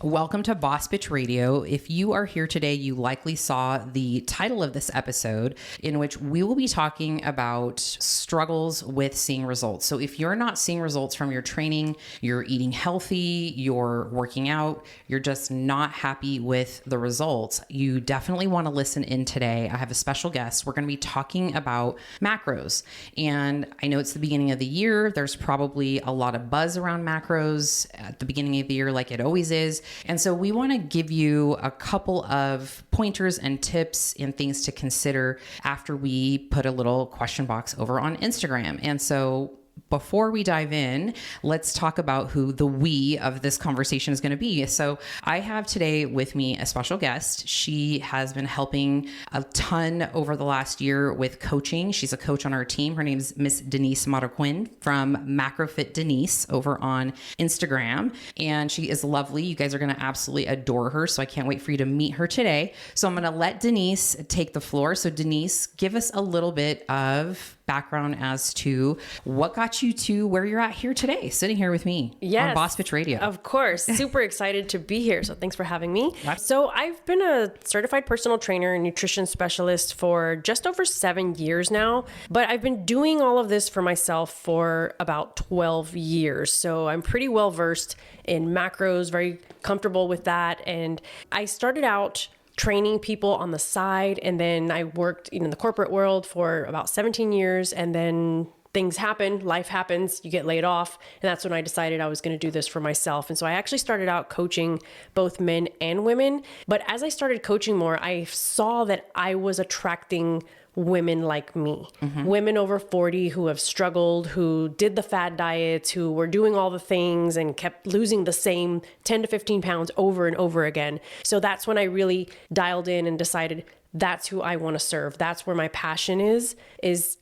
Welcome to Boss Bitch Radio. If you are here today, you likely saw the title of this episode, in which we will be talking about struggles with seeing results. So if you're not seeing results from your training, you're eating healthy, you're working out, you're just not happy with the results, you definitely want to listen in today. I have a special guest. We're going to be talking about macros. And I know it's the beginning of the year. There's probably a lot of buzz around macros at the beginning of the year, like it always is. And so we want to give you a couple of pointers and tips and things to consider after we put a little question box over on Instagram. And so before we dive in, let's talk about who the we of this conversation is going to be. So I have today with me a special guest. She has been helping a ton over the last year with coaching. She's a coach on our team. Her name is Miss Denise Marroquin from MacroFit Denise over on Instagram. And she is lovely. You guys are going to absolutely adore her. So I can't wait for you to meet her today. So I'm going to let Denise take the floor. So Denise, give us a little bit of background as to what got you to where you're at here today, sitting here with me on Boss Bitch Radio. Of course. Super excited to be here. So thanks for having me. So I've been a certified personal trainer and nutrition specialist for just over 7 years now, but I've been doing all of this for myself for about 12 years. So I'm pretty well versed in macros, very comfortable with that. And I started out training people on the side. And then I worked in the corporate world for about 17 years. And then things happen, life happens, you get laid off. And that's when I decided I was going to do this for myself. And so I actually started out coaching both men and women. But as I started coaching more, I saw that I was attracting women like me, women over 40 who have struggled, who did the fad diets, who were doing all the things and kept losing the same 10 to 15 pounds over and over again. So that's when I really dialed in and decided that's who I want to serve. That's where my passion is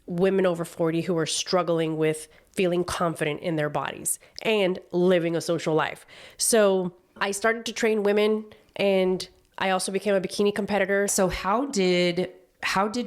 women over 40 who are struggling with feeling confident in their bodies and living a social life. So I started to train women, and I also became a bikini competitor. So how did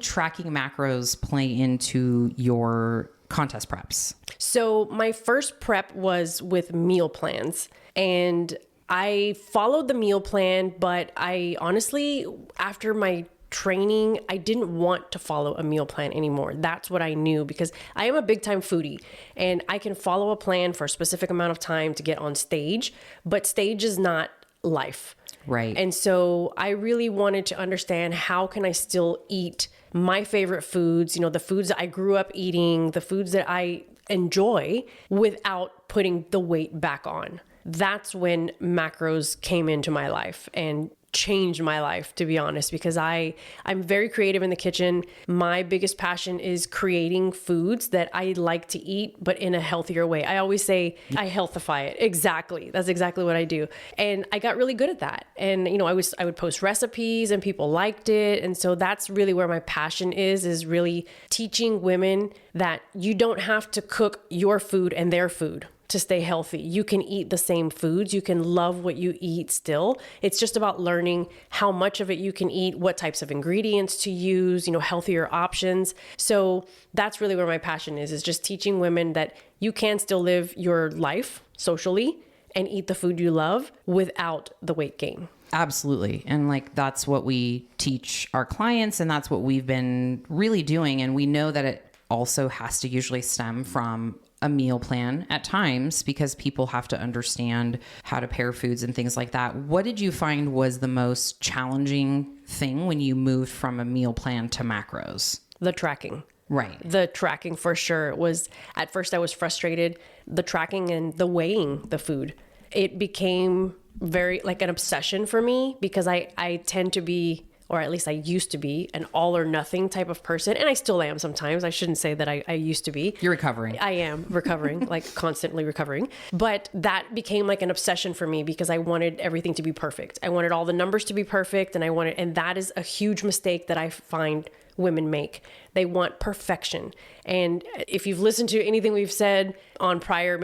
tracking macros play into your contest preps? So my first prep was with meal plans, and I followed the meal plan, but I honestly, after my training, I didn't want to follow a meal plan anymore. That's what I knew, because I am a big time foodie and I can follow a plan for a specific amount of time to get on stage, but stage is not life. Right. And so I really wanted to understand, how can I still eat my favorite foods, the foods that I grew up eating, the foods that I enjoy, without putting the weight back on. That's when macros came into my life and changed my life, to be honest, because I'm very creative in the kitchen. My biggest passion is creating foods that I like to eat, but in a healthier way. I always say I healthify it. Exactly. That's exactly what I do. And I got really good at that. And, I would post recipes and people liked it. And so that's really where my passion is really teaching women that you don't have to cook your food and their food to stay healthy. You can eat the same foods. You can love what you eat still. It's just about learning how much of it you can eat, what types of ingredients to use, healthier options. So that's really where my passion is just teaching women that you can still live your life socially and eat the food you love without the weight gain. Absolutely. And that's what we teach our clients, and that's what we've been really doing. And we know that it also has to usually stem from a meal plan at times, because people have to understand how to pair foods and things like that. What did you find was the most challenging thing when you moved from a meal plan to macros? The tracking. Right. The tracking for sure was, at first I was frustrated. The tracking and the weighing the food. It became very an obsession for me, because I tend to be, or at least I used to be, an all or nothing type of person. And I still am sometimes. I shouldn't say that I used to be. You're recovering. I am recovering, constantly recovering. But that became an obsession for me, because I wanted everything to be perfect. I wanted all the numbers to be perfect. And that is a huge mistake that I find women make. They want perfection. And if you've listened to anything we've said on prior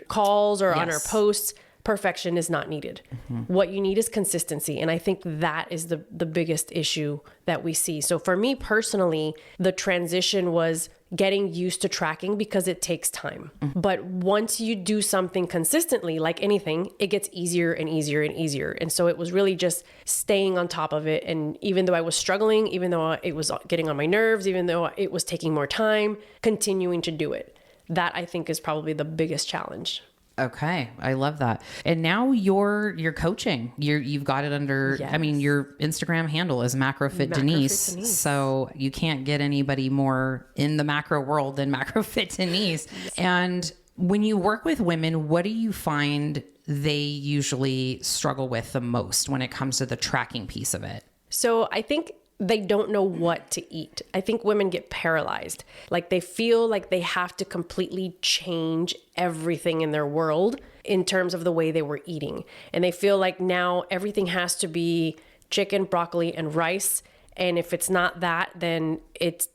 calls or on our posts, perfection is not needed. What you need is consistency. And I think that is the biggest issue that we see. So for me personally, the transition was getting used to tracking because it takes time. But once you do something consistently, like anything, it gets easier and easier and easier. And so it was really just staying on top of it. And even though I was struggling, even though it was getting on my nerves, even though it was taking more time, continuing to do it. That I think is probably the biggest challenge. Okay. I love that. And now you're coaching. You've got it under, Yes. I mean, your Instagram handle is MacroFit Denise. So you can't get anybody more in the macro world than MacroFit Denise. Yes. And when you work with women, what do you find they usually struggle with the most when it comes to the tracking piece of it? So I think they don't know what to eat. I think women get paralyzed. Like they feel like they have to completely change everything in their world in terms of the way they were eating. And they feel like now everything has to be chicken, broccoli, and rice. And if it's not that, then it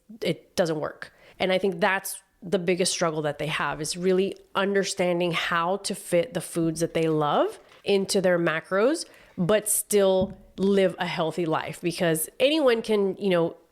doesn't work. And I think that's the biggest struggle that they have, is really understanding how to fit the foods that they love into their macros, but still live a healthy life. Because anyone can,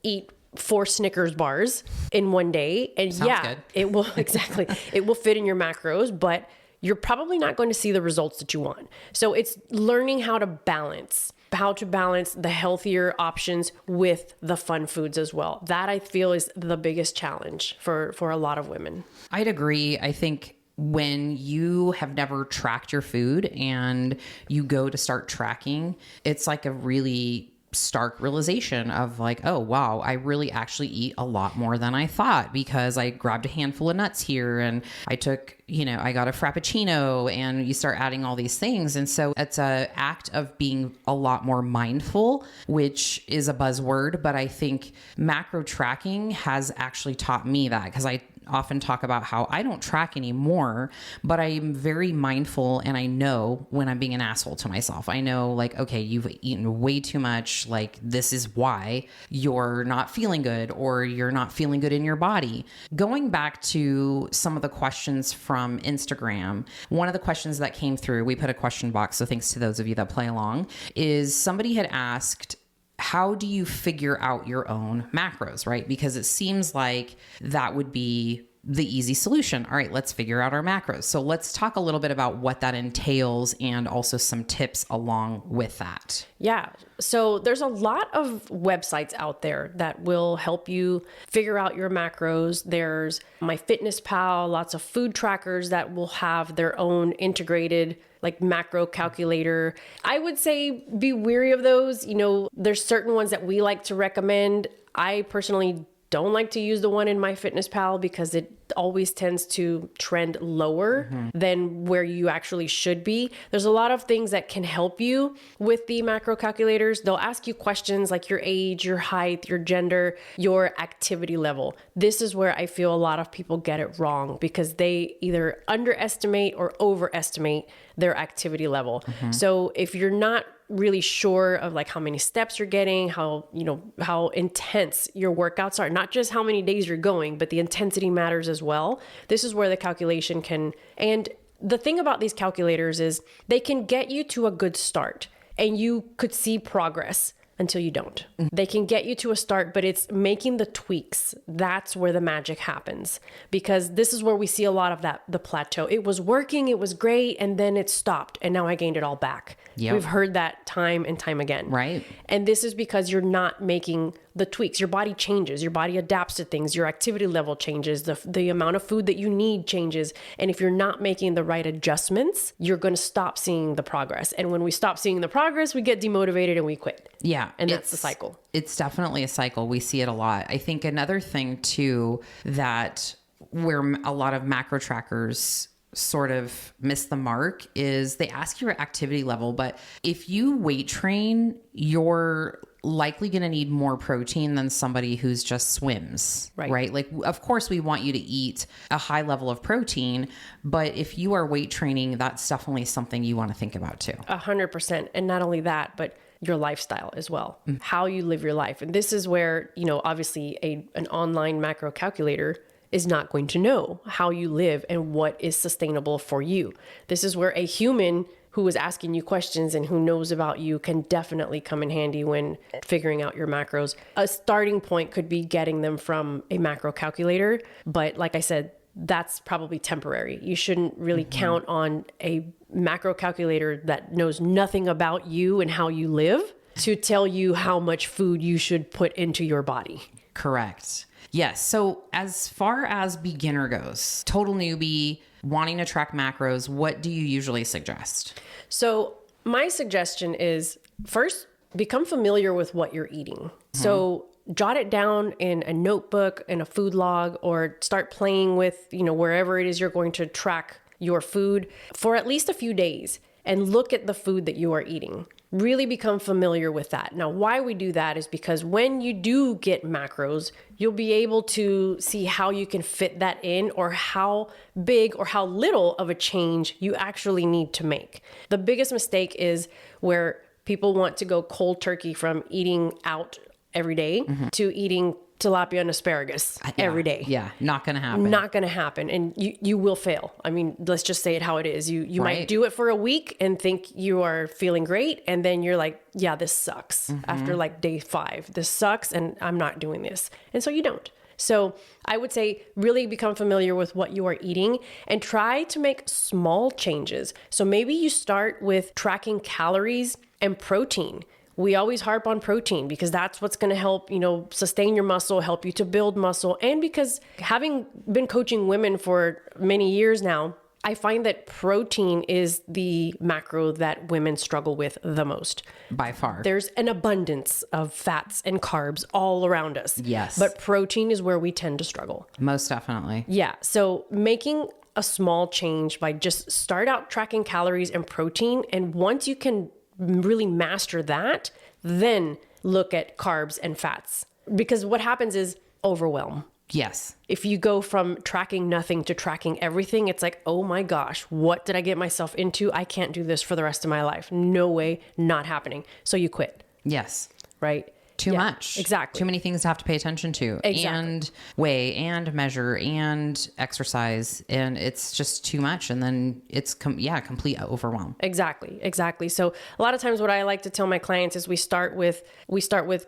eat 4 Snickers bars in one day. And Sounds good. It will, exactly. It will fit in your macros, but you're probably not going to see the results that you want. So it's learning how to balance the healthier options with the fun foods as well. That I feel is the biggest challenge for a lot of women. I'd agree. I think when you have never tracked your food and you go to start tracking, it's like a really stark realization of like, oh, wow, I really actually eat a lot more than I thought because I grabbed a handful of nuts here and I took, I got a Frappuccino, and you start adding all these things. And so it's an act of being a lot more mindful, which is a buzzword, but I think macro tracking has actually taught me that, because I often talk about how I don't track anymore, but I am very mindful, and I know when I'm being an asshole to myself. I know, like, okay, you've eaten way too much. Like, this is why you're not feeling good, or you're not feeling good in your body. Going back to some of the questions from Instagram, one of the questions that came through, we put a question box, so thanks to those of you that play along, is somebody had asked, how do you figure out your own macros, right? Because it seems like that would be the easy solution. All right, let's figure out our macros. So let's talk a little bit about what that entails and also some tips along with that. Yeah. So there's a lot of websites out there that will help you figure out your macros. There's MyFitnessPal, lots of food trackers that will have their own integrated like macro calculator. I would say be wary of those. There's certain ones that we like to recommend. I personally don't like to use the one in MyFitnessPal because it always tends to trend lower than where you actually should be. There's a lot of things that can help you with the macro calculators. They'll ask you questions like your age, your height, your gender, your activity level. This is where I feel a lot of people get it wrong because they either underestimate or overestimate their activity level. So if you're not really sure of like how many steps you're getting, how intense your workouts are, not just how many days you're going, but the intensity matters as well. This is where the calculation can, and the thing about these calculators is they can get you to a good start and you could see progress until you don't. They can get you to a start, but it's making the tweaks. That's where the magic happens, because this is where we see a lot of the plateau. It was working, it was great, and then it stopped, and now I gained it all back. Yep. We've heard that time and time again. Right. And this is because you're not making the tweaks. Your body changes, your body adapts to things, your activity level changes, the amount of food that you need changes. And if you're not making the right adjustments, you're going to stop seeing the progress. And when we stop seeing the progress, we get demotivated and we quit. Yeah. And that's the cycle. It's definitely a cycle. We see it a lot. I think another thing too, that where a lot of macro trackers sort of miss the mark is they ask your activity level, but if you weight train, you're likely going to need more protein than somebody who's just swims, right? Like, of course we want you to eat a high level of protein, but if you are weight training, that's definitely something you want to think about too. 100%. And not only that, but your lifestyle as well, how you live your life. And this is where, obviously an online macro calculator is not going to know how you live and what is sustainable for you. This is where a human who is asking you questions and who knows about you can definitely come in handy when figuring out your macros. A starting point could be getting them from a macro calculator, but like I said, that's probably temporary. You shouldn't really count on a macro calculator that knows nothing about you and how you live to tell you how much food you should put into your body. Correct. Yes. So as far as beginner goes, total newbie, wanting to track macros, what do you usually suggest? So my suggestion is first, become familiar with what you're eating. So jot it down in a notebook, in a food log, or start playing with, wherever it is you're going to track your food for at least a few days and look at the food that you are eating. Really become familiar with that. Now, why we do that is because when you do get macros, you'll be able to see how you can fit that in or how big or how little of a change you actually need to make. The biggest mistake is where people want to go cold turkey from eating out every day to eating tilapia and asparagus every day. Yeah, not going to happen. Not going to happen. And you will fail. I mean, let's just say it how it is. You might do it for a week and think you are feeling great. And then you're like, yeah, this sucks. After like day 5, this sucks and I'm not doing this. And so you don't. So I would say really become familiar with what you are eating and try to make small changes. So maybe you start with tracking calories and protein. We always harp on protein because that's what's going to help, sustain your muscle, help you to build muscle. And because having been coaching women for many years now, I find that protein is the macro that women struggle with the most. By far. There's an abundance of fats and carbs all around us. Yes. But protein is where we tend to struggle. Most definitely. Yeah. So making a small change by just start out tracking calories and protein. And once you can really master that, then look at carbs and fats. Because what happens is overwhelm. Yes. If you go from tracking nothing to tracking everything, it's like, oh my gosh, what did I get myself into? I can't do this for the rest of my life. No way, not happening. So you quit. Yes. Right? Too much. Exactly. Too many things to have to pay attention to. Exactly. And weigh and measure and exercise. And it's just too much. And then it's complete overwhelm. Exactly. So a lot of times what I like to tell my clients is we start with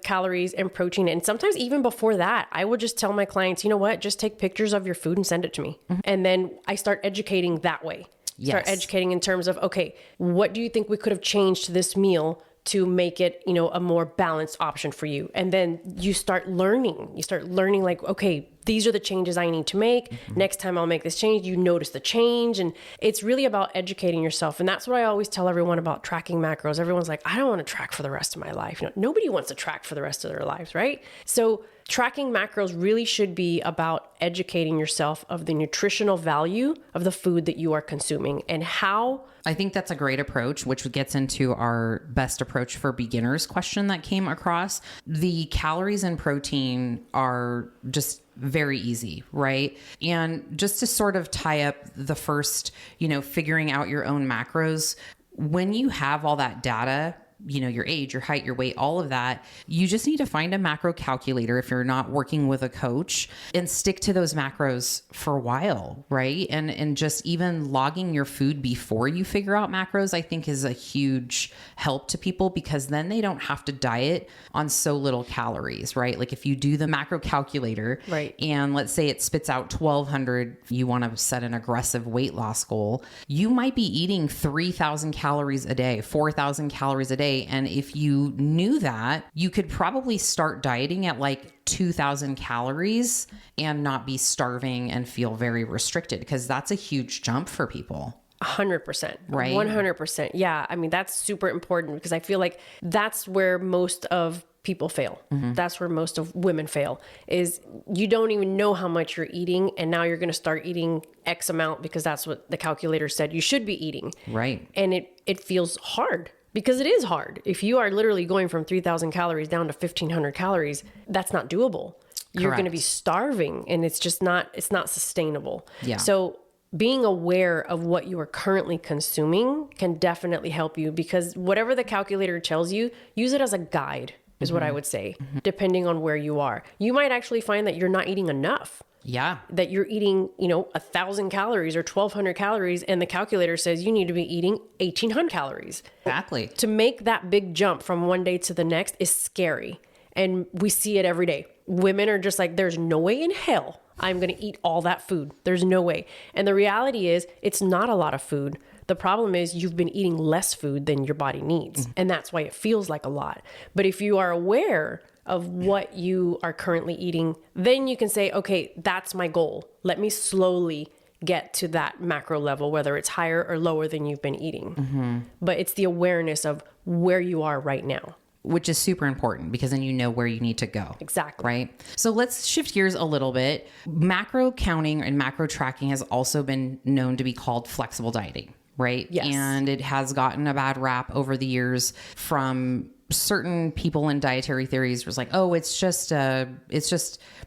calories and protein. And sometimes even before that, I would just tell my clients, you know what, just take pictures of your food and send it to me. And then I start educating that way. Start educating in terms of, okay, what do you think we could have changed to this meal to make it, a more balanced option for you? And then you start learning like, okay, these are the changes I need to make. Next time I'll make this change. You notice the change. And it's really about educating yourself. And that's what I always tell everyone about tracking macros. Everyone's like, I don't want to track for the rest of my life. Nobody wants to track for the rest of their lives, right? So tracking macros really should be about educating yourself of the nutritional value of the food that you are consuming and how. I think that's a great approach, which gets into our best approach for beginners question that came across. The calories and protein are just very easy, right? And just to sort of tie up the first, figuring out your own macros, when you have all that data, your age, your height, your weight, all of that, you just need to find a macro calculator if you're not working with a coach and stick to those macros for a while, right? And just even logging your food before you figure out macros, I think is a huge help to people because then they don't have to diet on so little calories, right? Like if you do the macro calculator, right, and let's say it spits out 1,200, you want to set an aggressive weight loss goal, you might be eating 3,000 calories a day, 4,000 calories a day. And if you knew that, you could probably start dieting at like 2,000 calories and not be starving and feel very restricted because that's a huge jump for people. 100%. Right? 100%. Yeah. I mean, that's super important because I feel like that's where most of people fail. That's where most of women fail is you don't even know how much you're eating. And now you're going to start eating X amount because that's what the calculator said you should be eating. Right. And it feels hard. Because it is hard. If you are literally going from 3,000 calories down to 1,500 calories, that's not doable. You're going to be starving and it's not sustainable. Yeah. So being aware of what you are currently consuming can definitely help you because whatever the calculator tells you, use it as a guide is what I would say, depending on where you are. You might actually find that you're not eating enough. Yeah. That you're eating, 1,000 calories or 1,200 calories, and the calculator says you need to be eating 1,800 calories. Exactly. To make that big jump from one day to the next is scary. And we see it every day. Women are just like, there's no way in hell I'm going to eat all that food. There's no way. And the reality is, it's not a lot of food. The problem is you've been eating less food than your body needs. And that's why it feels like a lot. But if you are aware of what you are currently eating, then you can say, okay, that's my goal. Let me slowly get to that macro level, whether it's higher or lower than you've been eating. But it's the awareness of where you are right now. Which is super important because then you know where you need to go. Exactly. Right? So let's shift gears a little bit. Macro counting and macro tracking has also been known to be called flexible dieting, right? Yes. And it has gotten a bad rap over the years from certain people in dietary theories. Was like, oh, it's just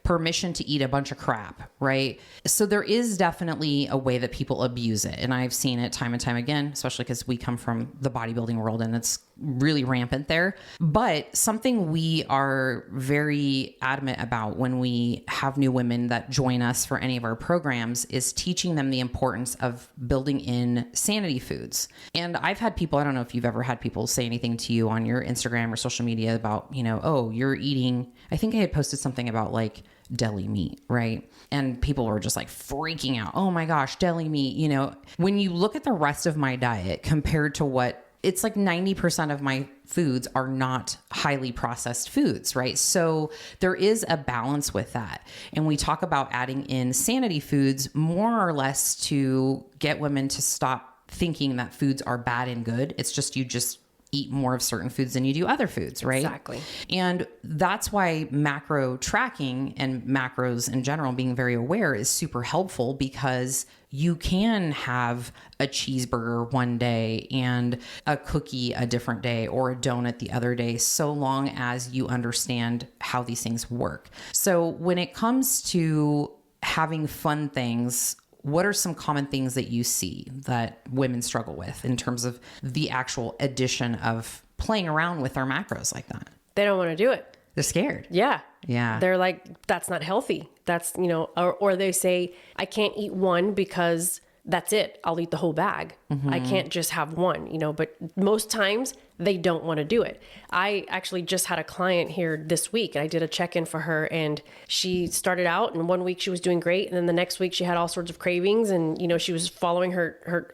permission to eat a bunch of crap, right? So there is definitely a way that people abuse it. And I've seen it time and time again, especially because we come from the bodybuilding world and it's really rampant there. But something we are very adamant about when we have new women that join us for any of our programs is teaching them the importance of building in sanity foods. And I've had people, I don't know if you've ever had people say anything to you on your Instagram or social media about, oh, you're eating, I think I had posted something about like deli meat, right? And people were just like freaking out. Oh my gosh, deli meat. When you look at the rest of my diet compared to what it's like 90% of my foods are not highly processed foods, right? So there is a balance with that. And we talk about adding in sanity foods more or less to get women to stop thinking that foods are bad and good. It's just you just eat more of certain foods than you do other foods, right? Exactly. And that's why macro tracking and macros in general, being very aware, is super helpful because you can have a cheeseburger one day and a cookie a different day or a donut the other day, so long as you understand how these things work. So when it comes to having fun things, what are some common things that you see that women struggle with in terms of the actual addition of playing around with their macros like that? They don't want to do it. They're scared. Yeah. Yeah. They're like, that's not healthy. That's, or they say, I can't eat one because that's it. I'll eat the whole bag. I can't just have one, but most times they don't want to do it. I actually just had a client here this week and I did a check-in for her and she started out and one week she was doing great. And then the next week she had all sorts of cravings and, she was following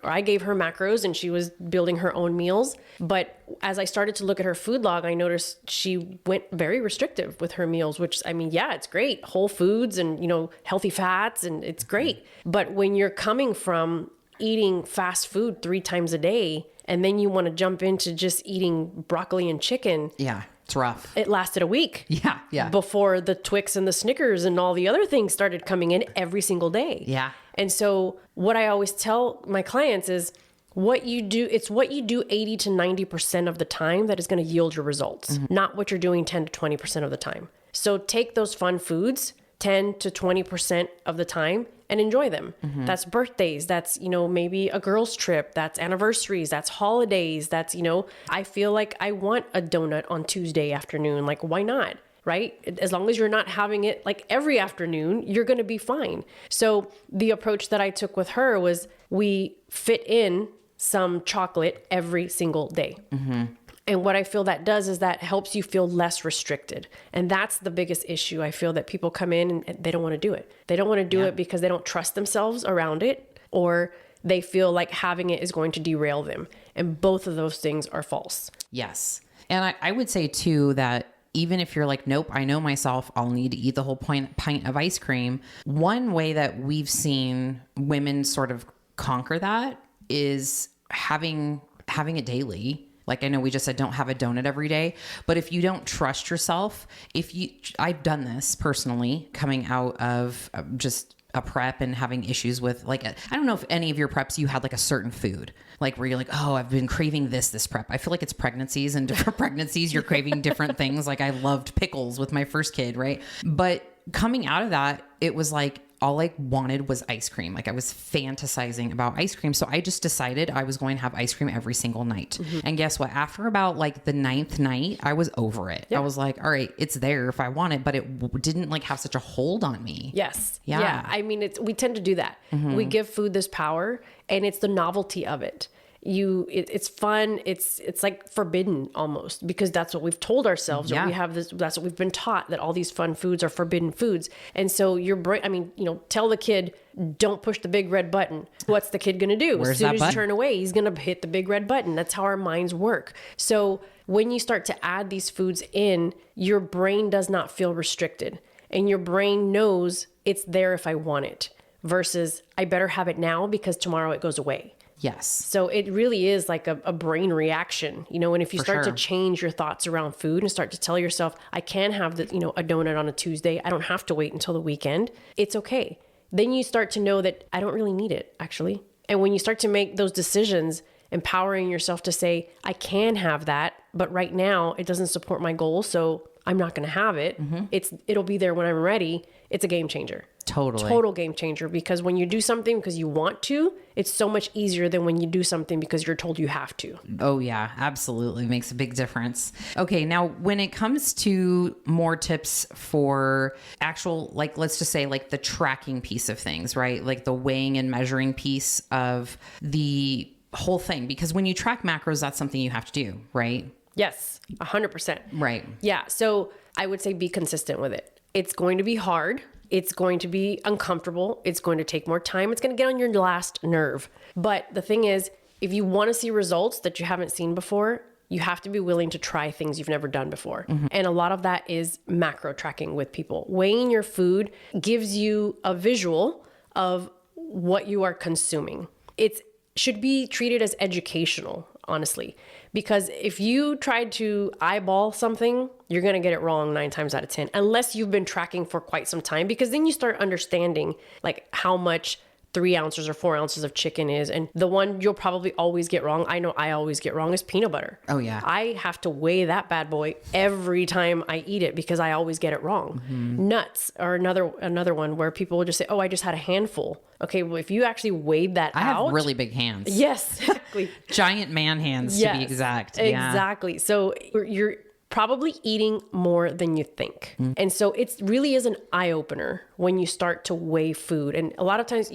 I gave her macros and she was building her own meals. But as I started to look at her food log, I noticed she went very restrictive with her meals, which it's great. Whole foods and, healthy fats and it's great. But when you're coming from eating fast food 3 times a day, and then you want to jump into just eating broccoli and chicken. Yeah, it's rough. It lasted a week. Yeah. Before the Twix and the Snickers and all the other things started coming in every single day. Yeah. And so what I always tell my clients is what you do 80 to 90% of the time that is going to yield your results, not what you're doing 10 to 20% of the time. So take those fun foods 10 to 20% of the time and enjoy them. That's birthdays. That's, maybe a girl's trip. That's anniversaries. That's holidays. That's, I feel like I want a donut on Tuesday afternoon. Like, why not? Right? As long as you're not having it like every afternoon, you're going to be fine. So the approach that I took with her was we fit in some chocolate every single day. And what I feel that does is that helps you feel less restricted. And that's the biggest issue. I feel that people come in and they don't want to do it. They don't want to do it because they don't trust themselves around it, or they feel like having it is going to derail them. And both of those things are false. Yes. And I would say too that even if you're like, nope, I know myself, I'll need to eat the whole pint of ice cream. One way that we've seen women sort of conquer that is having it daily. Like I know we just said, don't have a donut every day, but if you don't trust yourself, I've done this personally coming out of just a prep and having issues with I don't know if any of your preps, you had like a certain food, like where you're like, oh, I've been craving this prep. I feel like it's pregnancies and different pregnancies, you're craving different things. Like I loved pickles with my first kid. Right. But coming out of that, it was like, all I wanted was ice cream. Like I was fantasizing about ice cream. So I just decided I was going to have ice cream every single night. And guess what? After about like the 9th night, I was over it. I was like, all right, it's there if I want it, but it didn't like have such a hold on me. Yes. Yeah. I mean, we tend to do that. We give food this power, and it's the novelty of it. It's fun. It's like forbidden almost, because that's what we've told ourselves. Or we have this, that's what we've been taught, that all these fun foods are forbidden foods. And so your brain, I mean, tell the kid, don't push the big red button. What's the kid going to do? As soon as you turn away, he's going to hit the big red button. That's how our minds work. So when you start to add these foods in, your brain does not feel restricted, and your brain knows it's there if I want it, versus I better have it now because tomorrow it goes away. Yes. So it really is like a brain reaction, and if you start to change your thoughts around food and start to tell yourself, I can have a donut on a Tuesday. I don't have to wait until the weekend. It's okay. Then you start to know that I don't really need it, actually. And when you start to make those decisions, empowering yourself to say, I can have that, but right now it doesn't support my goals, so I'm not going to have it. It'll be there when I'm ready. It's a game changer. Total game changer, because when you do something because you want to, it's so much easier than when you do something because you're told you have to. Oh yeah, absolutely. Makes a big difference. Okay. Now when it comes to more tips for actual, like, let's just say like the tracking piece of things, right? Like the weighing and measuring piece of the whole thing, because when you track macros, that's something you have to do, right? Yes. 100%. Right. Yeah. So I would say be consistent with it. It's going to be hard. It's going to be uncomfortable. It's going to take more time. It's going to get on your last nerve. But the thing is, if you want to see results that you haven't seen before, you have to be willing to try things you've never done before. And a lot of that is macro tracking with people. Weighing your food gives you a visual of what you are consuming. It should be treated as educational, honestly, because if you try to eyeball something, you're going to get it wrong 9 times out of 10, unless you've been tracking for quite some time, because then you start understanding like how much 3 ounces or 4 ounces of chicken is. And the one you'll probably always get wrong, I know I always get wrong, is peanut butter. Oh yeah. I have to weigh that bad boy every time I eat it because I always get it wrong. Nuts are another one where people will just say, oh, I just had a handful. Okay, well, if you actually weighed that out. I have really big hands. Yes, exactly. Giant man hands, to be exact. Exactly. Yeah. So you're probably eating more than you think. And so it really is an eye-opener when you start to weigh food. And a lot of times,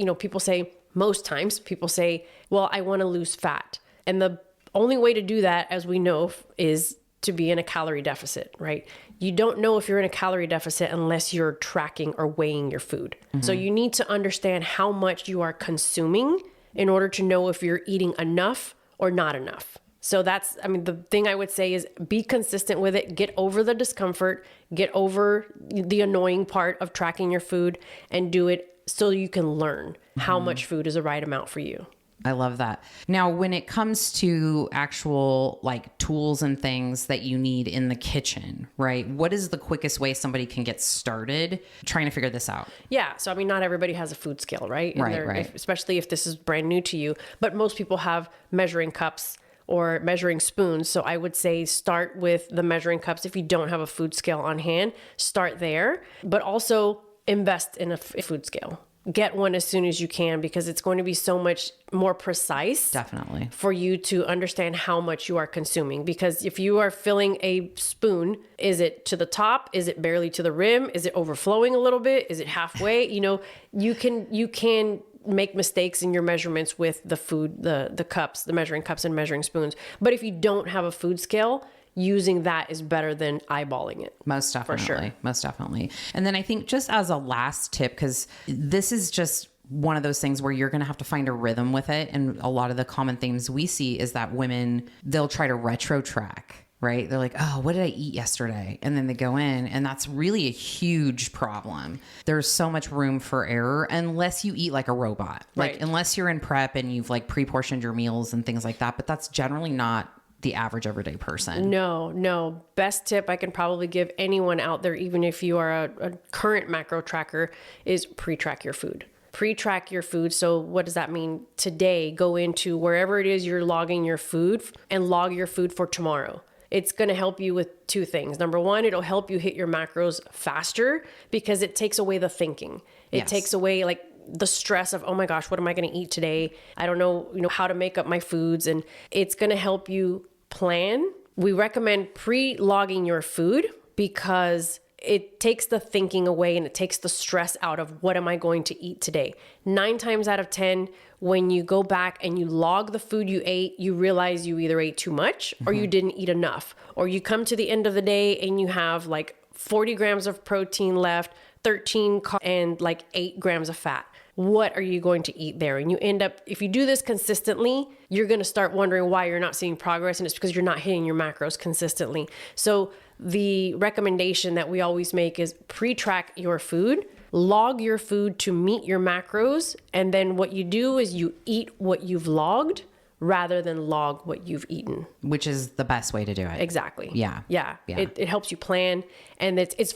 most times people say, well, I want to lose fat. And the only way to do that, as we know, is to be in a calorie deficit, right? You don't know if you're in a calorie deficit unless you're tracking or weighing your food. So you need to understand how much you are consuming in order to know if you're eating enough or not enough. So the thing I would say is be consistent with it, get over the discomfort, get over the annoying part of tracking your food, and do it so you can learn how much food is the right amount for you. I love that. Now, when it comes to actual like tools and things that you need in the kitchen, right? What is the quickest way somebody can get started trying to figure this out? Yeah. So, not everybody has a food scale, right? Right. Especially if this is brand new to you, but most people have measuring cups or measuring spoons. So I would say start with the measuring cups. If you don't have a food scale on hand, start there, but also invest in a food scale. Get one as soon as you can, because it's going to be so much more precise. Definitely. For you to understand how much you are consuming. Because if you are filling a spoon, is it to the top? Is it barely to the rim? Is it overflowing a little bit? Is it halfway? You can make mistakes in your measurements with the food, the cups, the measuring cups and measuring spoons. But if you don't have a food scale, using that is better than eyeballing it. Most definitely. For sure. Most definitely. And then I think just as a last tip, because this is just one of those things where you're going to have to find a rhythm with it. And a lot of the common themes we see is that women, they'll try to retro track, right? They're like, oh, what did I eat yesterday? And then they go in, and that's really a huge problem. There's so much room for error unless you eat like a robot, right. Like unless you're in prep and you've like pre-portioned your meals and things like that. But that's generally not the average everyday person. No. Best tip I can probably give anyone out there, even if you are a current macro tracker, is pre-track your food. Pre-track your food. So what does that mean? Today, go into wherever it is you're logging your food and log your food for tomorrow. it's going to help you with two things. Number one, it'll help you hit your macros faster because it takes away the thinking. It takes away like the stress of, oh my gosh, what am I going to eat today? I don't know, how to make up my foods. And it's going to help you plan. We recommend pre-logging your food because it takes the thinking away and it takes the stress out of what am I going to eat today. 9 times out of 10, when you go back and you log the food you ate, you realize you either ate too much or you didn't eat enough. Or you come to the end of the day and you have like 40 grams of protein left, 13 and like 8 grams of fat. What are you going to eat there? And you end up, if you do this consistently, you're going to start wondering why you're not seeing progress. And it's because you're not hitting your macros consistently. So the recommendation that we always make is pre-track your food, log your food to meet your macros. And then what you do is you eat what you've logged rather than log what you've eaten. Which is the best way to do it. Exactly. Yeah. It helps you plan, and it's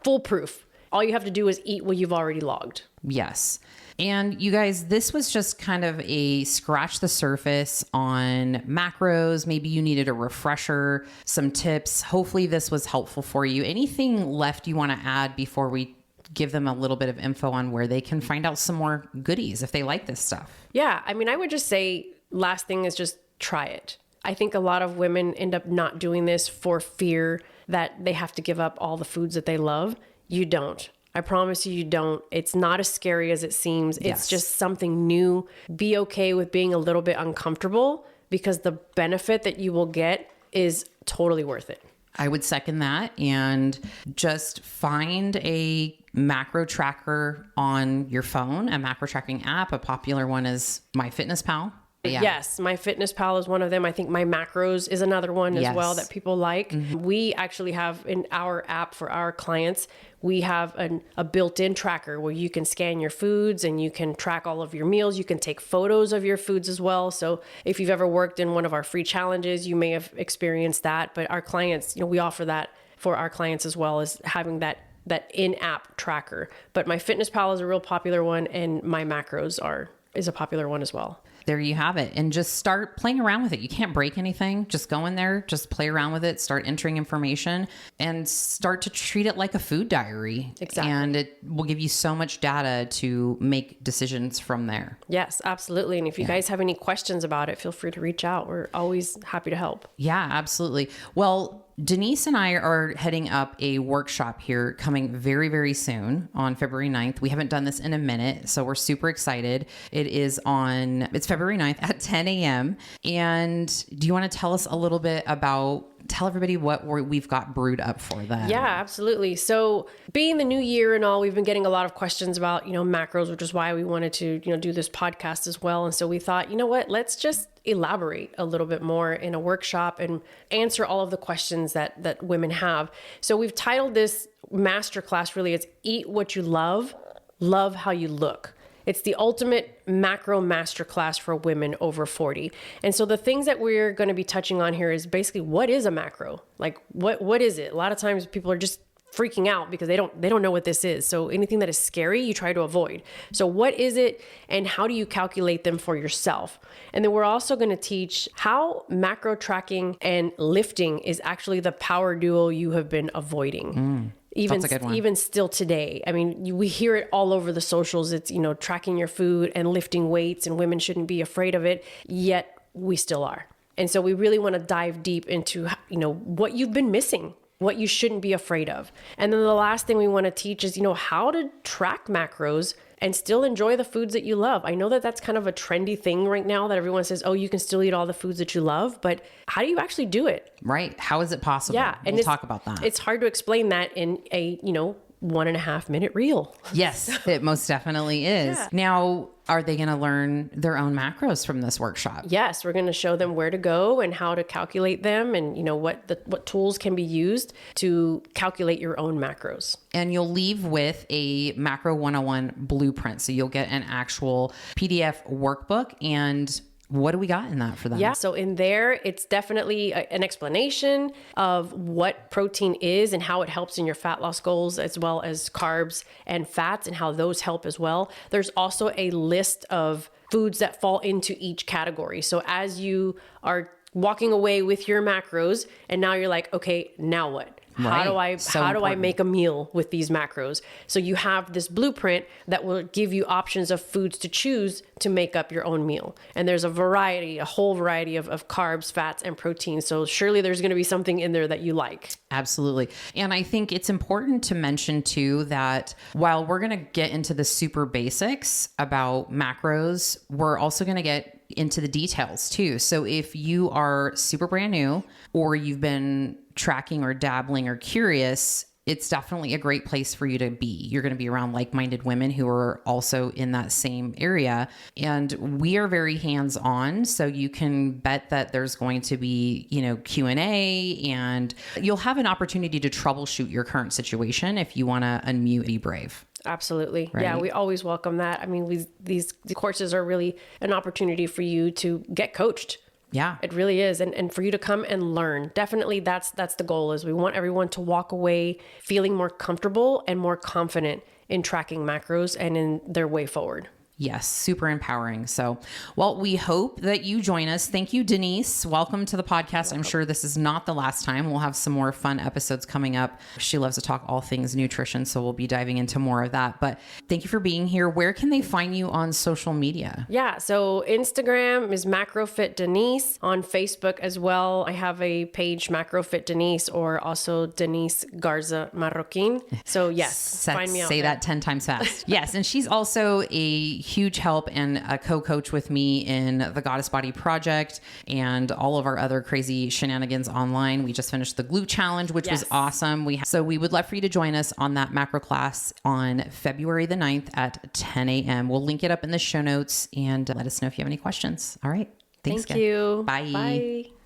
foolproof. All you have to do is eat what you've already logged. Yes. And you guys, this was just kind of a scratch the surface on macros. Maybe you needed a refresher, some tips. Hopefully this was helpful for you. Anything left you want to add before we give them a little bit of info on where they can find out some more goodies if they like this stuff? Yeah. I mean, I would just say last thing is just try it. I think a lot of women end up not doing this for fear that they have to give up all the foods that they love. You don't. I promise you don't. It's not as scary as it seems. Yes. It's just something new. Be okay with being a little bit uncomfortable because the benefit that you will get is totally worth it. I would second that, and just find a macro tracker on your phone, a macro tracking app. A popular one is MyFitnessPal. Yeah. Yes, MyFitnessPal is one of them. I think My Macros is another one as well that people like. We actually have in our app for our clients, we have a built-in tracker where you can scan your foods and you can track all of your meals. You can take photos of your foods as well. So if you've ever worked in one of our free challenges, you may have experienced that. But our clients, we offer that for our clients as well as having that in-app tracker. But MyFitnessPal is a real popular one, and My Macros is a popular one as well. There you have it. And just start playing around with it. You can't break anything. Just go in there, just play around with it, start entering information, and start to treat it like a food diary. Exactly. And it will give you so much data to make decisions from there. Yes, absolutely. And if you guys have any questions about it, feel free to reach out. We're always happy to help. Yeah, absolutely. Well, Denise and I are heading up a workshop here coming very, very soon on February 9th. We haven't done this in a minute, so we're super excited. It's February 9th at 10 a.m. And do you want to tell us a little bit tell everybody what we've got brewed up for them? Yeah, absolutely. So being the new year and all, we've been getting a lot of questions about, macros, which is why we wanted to, do this podcast as well. And so we thought, let's just elaborate a little bit more in a workshop and answer all of the questions that women have. So we've titled this masterclass, really, it's Eat What You Love, Love How You Look. It's the ultimate macro masterclass for women over 40. And so the things that we're going to be touching on here is basically, what is a macro? Like, what is it? A lot of times people are just freaking out because they don't know what this is. So anything that is scary, you try to avoid. So what is it, and how do you calculate them for yourself? And then we're also going to teach how macro tracking and lifting is actually the power duo you have been avoiding. Even still today. I mean, we hear it all over the socials. It's, tracking your food and lifting weights, and women shouldn't be afraid of it, yet we still are. And so we really want to dive deep into, what you've been missing, what you shouldn't be afraid of. And then the last thing we want to teach is, how to track macros and still enjoy the foods that you love. I know that that's kind of a trendy thing right now that everyone says, oh, you can still eat all the foods that you love, but how do you actually do it? Right. How is it possible? Yeah. And we'll talk about that. It's hard to explain that in a, 1.5 minute reel. Yes, it most definitely is. Yeah. Now, are they going to learn their own macros from this workshop? Yes, we're going to show them where to go and how to calculate them, and what tools can be used to calculate your own macros. And you'll leave with a macro 101 blueprint. So you'll get an actual PDF workbook. And what do we got in that for them? Yeah. So in there, it's definitely an explanation of what protein is and how it helps in your fat loss goals, as well as carbs and fats and how those help as well. There's also a list of foods that fall into each category. So as you are walking away with your macros, and now you're like, okay, now what? How do I make a meal with these macros? So you have this blueprint that will give you options of foods to choose to make up your own meal. And there's a whole variety of carbs, fats, and proteins. So surely there's going to be something in there that you like. Absolutely. And I think it's important to mention too that while we're going to get into the super basics about macros, we're also going to get into the details too. So if you are super brand new or you've been tracking or dabbling or curious, it's definitely a great place for you to be. You're going to be around like-minded women who are also in that same area. And we are very hands-on. So you can bet that there's going to be, Q&A, and you'll have an opportunity to troubleshoot your current situation if you want to unmute, be brave. Absolutely. Right? Yeah, we always welcome that. I mean, these courses are really an opportunity for you to get coached. Yeah, it really is. And for you to come and learn. Definitely that's the goal, is we want everyone to walk away feeling more comfortable and more confident in tracking macros and in their way forward. Yes, super empowering. So, well, we hope that you join us. Thank you, Denise. Welcome to the podcast. I'm sure this is not the last time. We'll have some more fun episodes coming up. She loves to talk all things nutrition, so we'll be diving into more of that. But thank you for being here. Where can they find you on social media? Yeah, so Instagram is MacroFit Denise. On Facebook as well, I have a page, MacroFit Denise, or also Denise Garza Marroquin. So yes, find me out Say there. that 10 times fast. Yes, and she's also a huge help and a co-coach with me in the Goddess Body Project and all of our other crazy shenanigans online. We just finished the glute challenge, which was awesome. So we would love for you to join us on that macro class on February the 9th at 10 a.m. We'll link it up in the show notes, and let us know if you have any questions. All right. Thanks, Thank you. Bye. Bye.